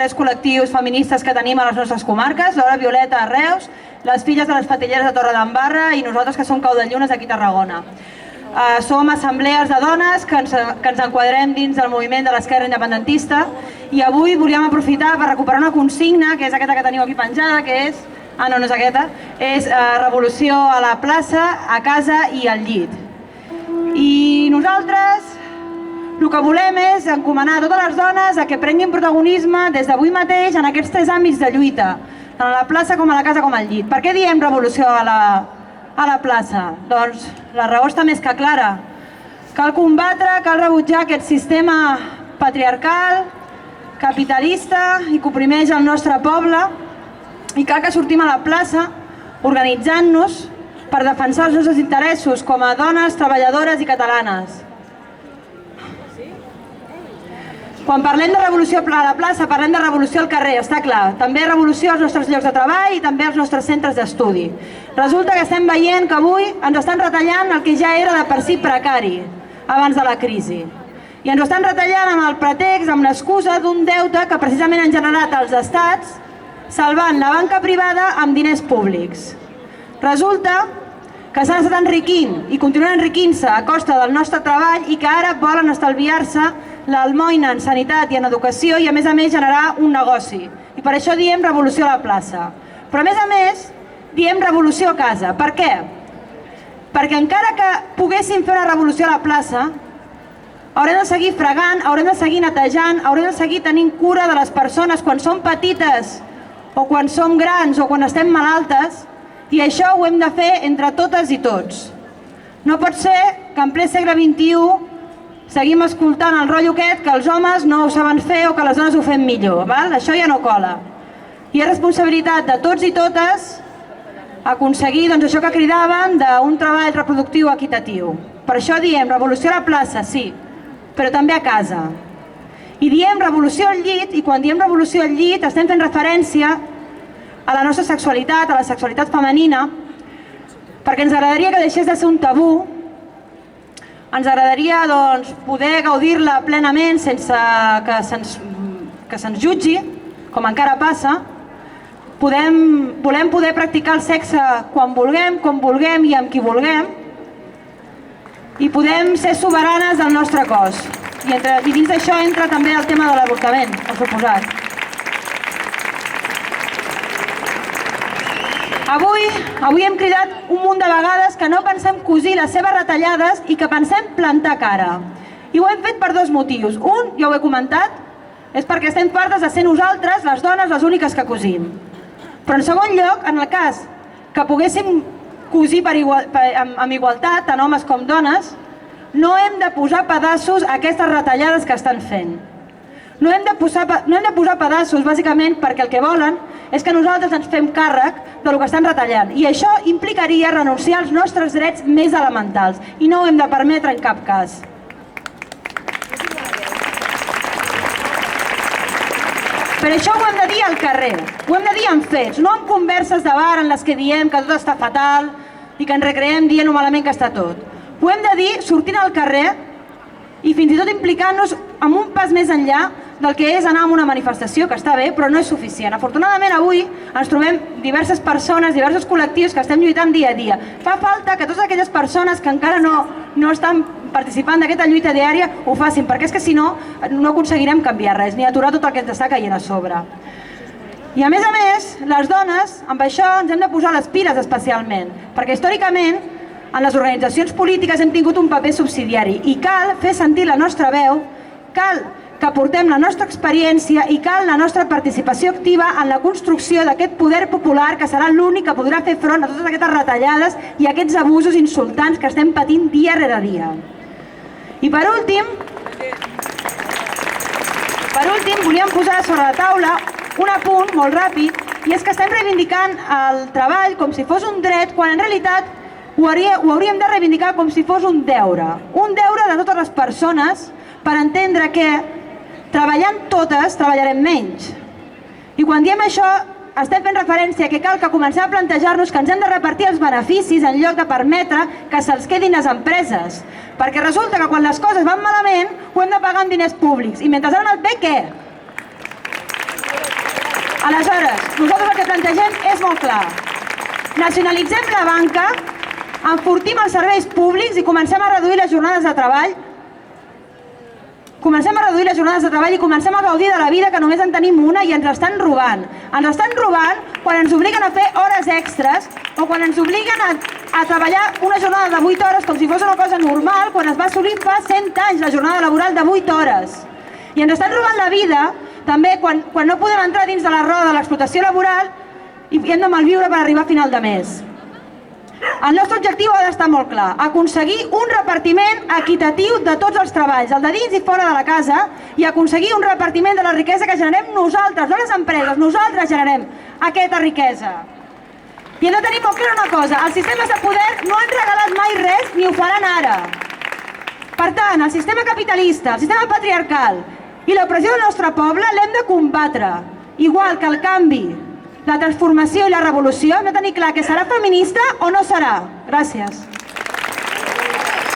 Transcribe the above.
tres col·lectius feministes que tenim a les nostres comarques, l'Hora Violeta a Reus, les Filles de les Fatilleres de Torredembarra i nosaltres que som Caudallunes aquí a Tarragona. Som assemblees de dones que ens enquadrem dins del moviment de l'esquerra independentista i avui volíem aprofitar per recuperar una consigna, que és aquesta que teniu aquí penjada, que és... no és aquesta, és revolució a la plaça, a casa i al llit. I nosaltres el que volem és encomanar a totes les dones a que prenguin protagonisme des d'avui mateix en aquests tres àmbits de lluita, tant a la plaça com a la casa com al llit. Per què diem revolució a la plaça? Doncs la raó està més que clara. Cal combatre, cal rebutjar aquest sistema patriarcal, capitalista i que oprimeix el nostre poble i cal que sortim a la plaça organitzant-nos per defensar els nostres interessos com a dones, treballadores i catalanes. Quan parlem de revolució a la plaça, parlem de revolució al carrer, està clar. També revolució als nostres llocs de treball i també als nostres centres d'estudi. Resulta que estem veient que avui ens estan retallant el que ja era de per si precari abans de la crisi. I ens ho estan retallant amb el pretext, amb l'excusa d'un deute que precisament han generat els estats salvant la banca privada amb diners públics. Resulta que s'han estat enriquint i continuen enriquint-se a costa del nostre treball i que ara volen estalviar-se l'almoina en sanitat i en educació i a més generar un negoci. I per això diem revolució a la plaça. Però a més diem revolució a casa. Per què? Perquè encara que poguéssim fer una revolució a la plaça, haurem de seguir fregant, haurem de seguir netejant, haurem de seguir tenint cura de les persones quan som petites o quan som grans o quan estem malaltes, i això ho hem de fer entre totes i tots. No pot ser que en ple segle XXI seguim escoltant el rotllo aquest que els homes no ho saben fer o que les dones ho fem millor. Això ja no cola. I és responsabilitat de tots i totes aconseguir això que cridaven d'un treball reproductiu equitatiu. Per això diem revolució a la plaça, sí, però també a casa. I diem revolució al llit, i quan diem revolució al llit estem fent referència a la nostra sexualitat, a la sexualitat femenina, perquè ens agradaria que deixés de ser un tabú, ens agradaria poder gaudir-la plenament sense que se'ns jutgi, com encara passa. Volem poder practicar el sexe quan vulguem, com vulguem i amb qui vulguem, i podem ser soberanes del nostre cos. I dins d'això entra també el tema de l'avortament, per suposat. Avui hem cridat un munt de vegades que no pensem cosir les seves retallades i que pensem plantar cara. I ho hem fet per dos motius. Un, ja ho he comentat, és perquè estem fartes de ser nosaltres, les dones, les úniques que cosim. Però en segon lloc, en el cas que poguéssim cosir amb igualtat, tant homes com dones, no hem de posar pedaços a aquestes retallades que estan fent. No hem de posar pedaços, bàsicament, perquè el que volen és que nosaltres ens fem càrrec del que estan retallant. I això implicaria renunciar als nostres drets més elementals. I no ho hem de permetre en cap cas. Per això ho hem de dir al carrer, ho hem de dir amb fets, no amb converses de bar en les que diem que tot està fatal i que ens recreem dient malament que està tot. Ho hem de dir sortint al carrer i fins i tot implicant-nos amb un pas més enllà del que és anar a una manifestació, que està bé, però no és suficient. Afortunadament avui ens trobem diverses persones, diversos col·lectius que estem lluitant dia a dia. Fa falta que totes aquelles persones que encara no estan participant d'aquesta lluita diària ho facin, perquè és que si no, no aconseguirem canviar res, ni aturar tot el que ens està caient a sobre. I a més, les dones, amb això ens hem de posar les piles especialment, perquè històricament en les organitzacions polítiques hem tingut un paper subsidiari i cal fer sentir la nostra veu, cal que aportem la nostra experiència i cal la nostra participació activa en la construcció d'aquest poder popular que serà l'únic que podrà fer front a totes aquestes retallades i a aquests abusos insultants que estem patint dia rere dia. I per últim, volíem posar sobre la taula un apunt molt ràpid, i és que estem reivindicant el treball com si fos un dret, quan en realitat ho hauríem de reivindicar com si fos un deure de totes les persones per entendre que treballant totes treballarem menys. I quan diem això estem fent referència que cal que comencem a plantejar-nos que ens hem de repartir els beneficis en lloc de permetre que se'ls quedin les empreses. Perquè resulta que quan les coses van malament ho hem de pagar amb diners públics i mentre han anat bé, què? Aleshores, nosaltres el que plantegem és molt clar. Nacionalitzem la banca, enfortim els serveis públics i comencem a reduir les jornades de treball. Comencem a reduir les jornades de treball i comencem a gaudir de la vida, que només en tenim una i ens estan robant. Ens estan robant quan ens obliguen a fer hores extres o quan ens obliguen a treballar una jornada de 8 hores com si fos una cosa normal quan es va assolir fa 100 anys la jornada laboral de 8 hores. I ens estan robant la vida també quan no podem entrar dins de la roda de l'explotació laboral i hem de malviure per arribar a final de mes. El nostre objectiu ha d'estar molt clar, aconseguir un repartiment equitatiu de tots els treballs, el de dins i fora de la casa, i aconseguir un repartiment de la riquesa que generem nosaltres, no les empreses, nosaltres generem aquesta riquesa. I hem de tenir molt clar una cosa, els sistemes de poder no han regalat mai res ni ho faran ara. Per tant, el sistema capitalista, el sistema patriarcal i l'opressió del nostre poble l'hem de combatre, igual que el canvi, la transformació i la revolució. Hem de tenir clar que serà feminista o no serà. Gràcies.